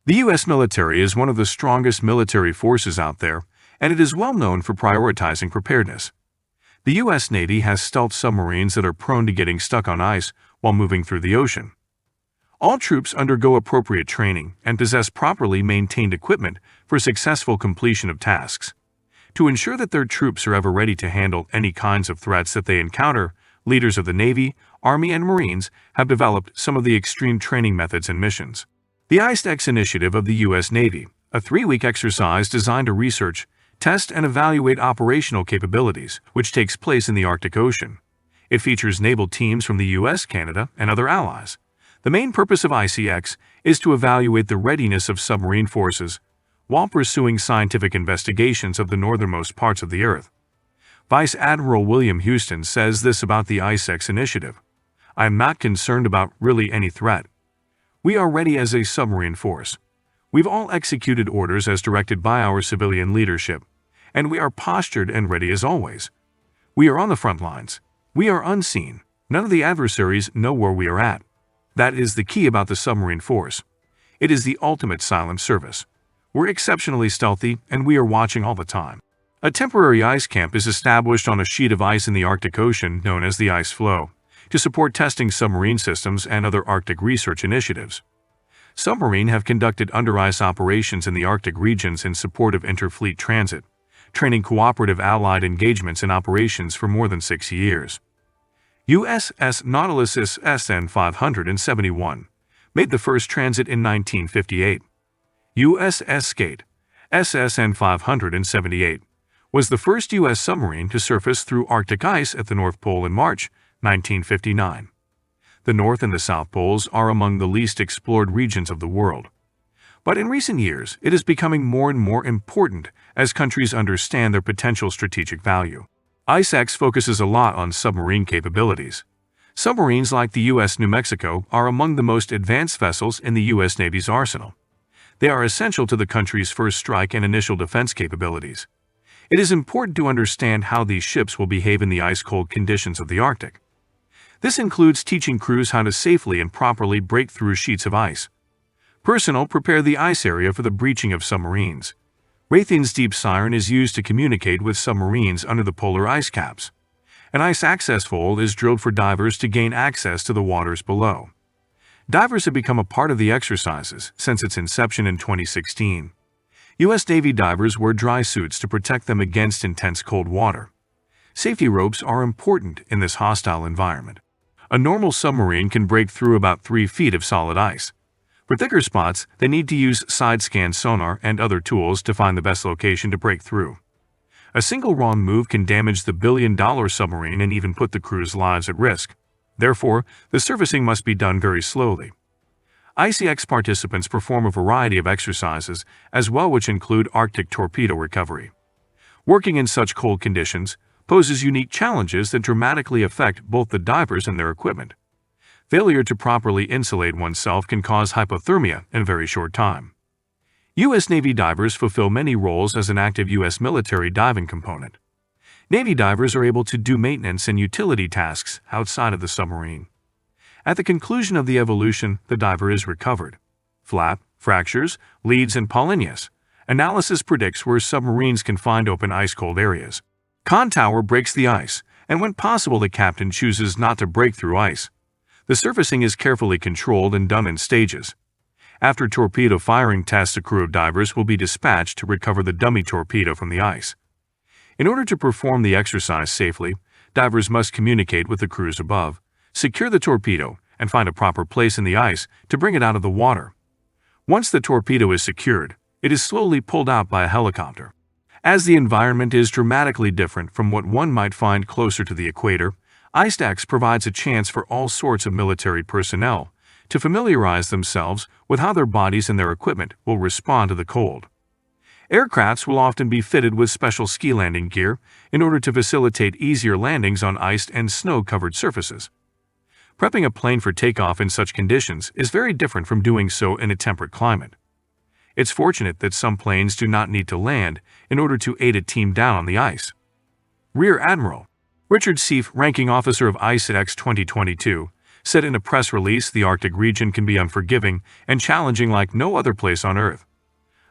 The U.S. military is one of the strongest military forces out there, and it is well known for prioritizing preparedness. The U.S. Navy has stealth submarines that are prone to getting stuck on ice while moving through the ocean. All troops undergo appropriate training and possess properly maintained equipment for successful completion of tasks. To ensure that their troops are ever ready to handle any kinds of threats that they encounter, leaders of the Navy, Army, and Marines have developed some of the extreme training methods and missions. The ICE-X initiative of the U.S. Navy, a 3-week exercise designed to research, test, and evaluate operational capabilities, which takes place in the Arctic Ocean. It features naval teams from the U.S., Canada, and other allies. The main purpose of ICE-X is to evaluate the readiness of submarine forces while pursuing scientific investigations of the northernmost parts of the Earth. Vice Admiral William Houston says this about the ICE-X initiative: "I am not concerned about really any threat. We are ready as a submarine force. We've all executed orders as directed by our civilian leadership, and we are postured and ready as always. We are on the front lines. We are unseen. None of the adversaries know where we are at. That is the key about the submarine force. It is the ultimate silent service. We're exceptionally stealthy, and we are watching all the time." A temporary ice camp is established on a sheet of ice in the Arctic Ocean known as the ice floe, to support testing submarine systems and other Arctic research initiatives. Submarine have conducted under-ice operations in the Arctic regions in support of interfleet transit, training cooperative Allied engagements and operations for more than 6 years. USS Nautilus SN 571 made the first transit in 1958. USS Skate SSN 578 was the first U.S. submarine to surface through Arctic ice at the North Pole in March 1959. The North and the South Poles are among the least explored regions of the world. But in recent years, it is becoming more and more important as countries understand their potential strategic value. ICE-X focuses a lot on submarine capabilities. Submarines like the U.S. New Mexico are among the most advanced vessels in the U.S. Navy's arsenal. They are essential to the country's first strike and initial defense capabilities. It is important to understand how these ships will behave in the ice-cold conditions of the Arctic. This includes teaching crews how to safely and properly break through sheets of ice. Personnel prepare the ice area for the breaching of submarines. Raytheon's deep siren is used to communicate with submarines under the polar ice caps. An ice access hole is drilled for divers to gain access to the waters below. Divers have become a part of the exercises since its inception in 2016. U.S. Navy divers wear dry suits to protect them against intense cold water. Safety ropes are important in this hostile environment. A normal submarine can break through about 3 feet of solid ice. For thicker spots, they need to use side-scan sonar and other tools to find the best location to break through. A single wrong move can damage the billion-dollar submarine and even put the crew's lives at risk. Therefore, the surfacing must be done very slowly. ICE-X participants perform a variety of exercises as well, which include Arctic torpedo recovery. Working in such cold conditions poses unique challenges that dramatically affect both the divers and their equipment. Failure to properly insulate oneself can cause hypothermia in a very short time. U.S. Navy divers fulfill many roles as an active U.S. military diving component. Navy divers are able to do maintenance and utility tasks outside of the submarine. At the conclusion of the evolution, the diver is recovered. Flap, fractures, leads, and polynyas. Analysis predicts where submarines can find open ice-cold areas. Con tower breaks the ice, and when possible the captain chooses not to break through ice. The surfacing is carefully controlled and done in stages. After torpedo firing tests, a crew of divers will be dispatched to recover the dummy torpedo from the ice. In order to perform the exercise safely, divers must communicate with the crews above, secure the torpedo, and find a proper place in the ice to bring it out of the water. Once the torpedo is secured, it is slowly pulled out by a helicopter. As the environment is dramatically different from what one might find closer to the equator, ICE-X provides a chance for all sorts of military personnel to familiarize themselves with how their bodies and their equipment will respond to the cold. Aircrafts will often be fitted with special ski landing gear in order to facilitate easier landings on iced and snow-covered surfaces. Prepping a plane for takeoff in such conditions is very different from doing so in a temperate climate. It's fortunate that some planes do not need to land in order to aid a team down on the ice. Rear Admiral Richard Seif, ranking officer of ICE-X 2022, Said in a press release, the Arctic region can be unforgiving and challenging like no other place on Earth.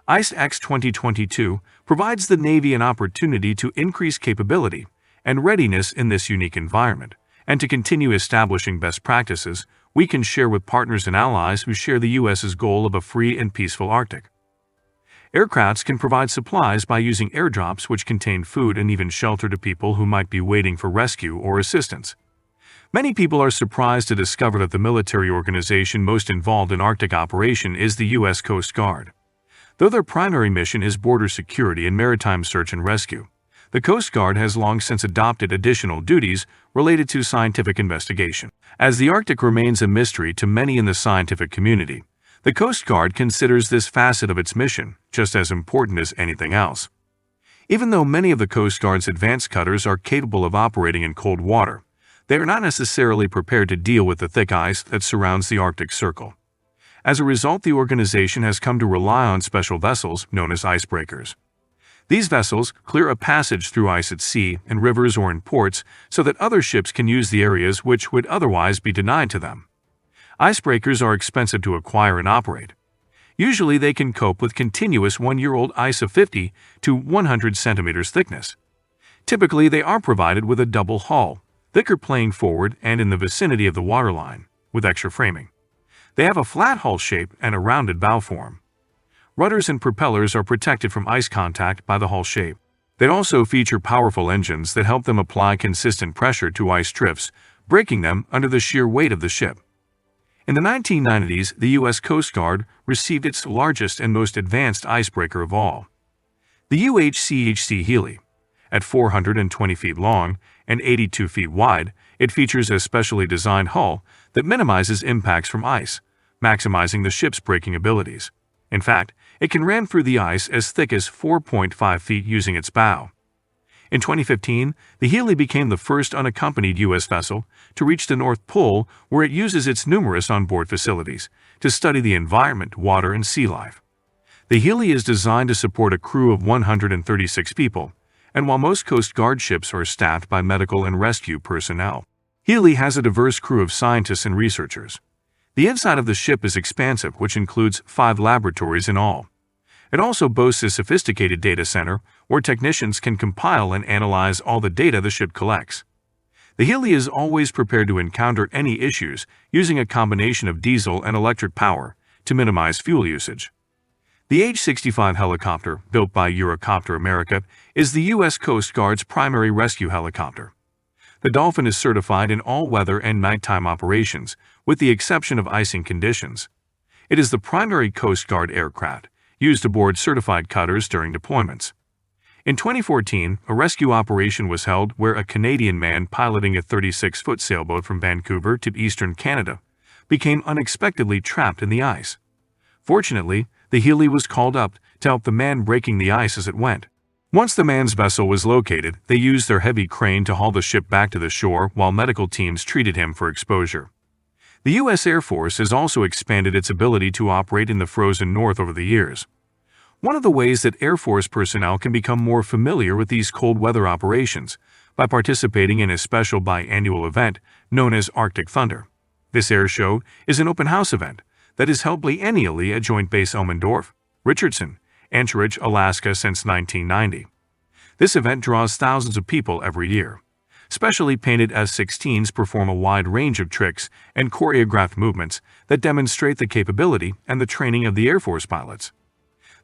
IceX 2022 provides the Navy an opportunity to increase capability and readiness in this unique environment, and to continue establishing best practices we can share with partners and allies who share the U.S.'s goal of a free and peaceful Arctic. Aircrafts can provide supplies by using airdrops which contain food and even shelter to people who might be waiting for rescue or assistance. Many people are surprised to discover that the military organization most involved in Arctic operation is the U.S. Coast Guard. Though their primary mission is border security and maritime search and rescue, the Coast Guard has long since adopted additional duties related to scientific investigation. As the Arctic remains a mystery to many in the scientific community, the Coast Guard considers this facet of its mission just as important as anything else. Even though many of the Coast Guard's advanced cutters are capable of operating in cold water, they are not necessarily prepared to deal with the thick ice that surrounds the Arctic Circle. As a result, the organization has come to rely on special vessels known as icebreakers. These vessels clear a passage through ice at sea, in rivers or in ports, so that other ships can use the areas which would otherwise be denied to them. Icebreakers are expensive to acquire and operate. Usually they can cope with continuous one-year-old ice of 50 to 100 centimeters thickness. Typically they are provided with a double hull, thicker plane forward and in the vicinity of the waterline, with extra framing. They have a flat hull shape and a rounded bow form. Rudders and propellers are protected from ice contact by the hull shape. They also feature powerful engines that help them apply consistent pressure to ice drifts, breaking them under the sheer weight of the ship. In the 1990s, the U.S. Coast Guard received its largest and most advanced icebreaker of all, the UHCHC Healy. At 420 feet long and 82 feet wide, it features a specially designed hull that minimizes impacts from ice, maximizing the ship's braking abilities. In fact, it can ram through the ice as thick as 4.5 feet using its bow. In 2015, the Healy became the first unaccompanied U.S. vessel to reach the North Pole, where it uses its numerous onboard facilities to study the environment, water, and sea life. The Healy is designed to support a crew of 136 people, and while most Coast Guard ships are staffed by medical and rescue personnel, Healy has a diverse crew of scientists and researchers. The inside of the ship is expansive, which includes 5 laboratories in all. It also boasts a sophisticated data center where technicians can compile and analyze all the data the ship collects. The Healy is always prepared to encounter any issues using a combination of diesel and electric power to minimize fuel usage. The H-65 helicopter, built by Eurocopter America, is the U.S. Coast Guard's primary rescue helicopter. The Dolphin is certified in all weather and nighttime operations, with the exception of icing conditions. It is the primary Coast Guard aircraft, used aboard certified cutters during deployments. In 2014, a rescue operation was held where a Canadian man piloting a 36-foot sailboat from Vancouver to eastern Canada became unexpectedly trapped in the ice. Fortunately, the Healy was called up to help the man breaking the ice as it went. Once the man's vessel was located, they used their heavy crane to haul the ship back to the shore while medical teams treated him for exposure. The U.S. Air Force has also expanded its ability to operate in the frozen north over the years. One of the ways that Air Force personnel can become more familiar with these cold weather operations by participating in a special biannual event known as Arctic Thunder. This air show is an open house event that is held biennially at Joint Base Elmendorf, Richardson, Anchorage, Alaska since 1990. This event draws thousands of people every year. Specially painted F-16s perform a wide range of tricks and choreographed movements that demonstrate the capability and the training of the Air Force pilots.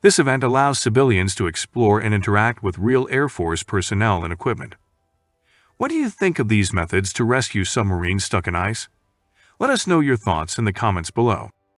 This event allows civilians to explore and interact with real Air Force personnel and equipment. What do you think of these methods to rescue submarines stuck in ice? Let us know your thoughts in the comments below.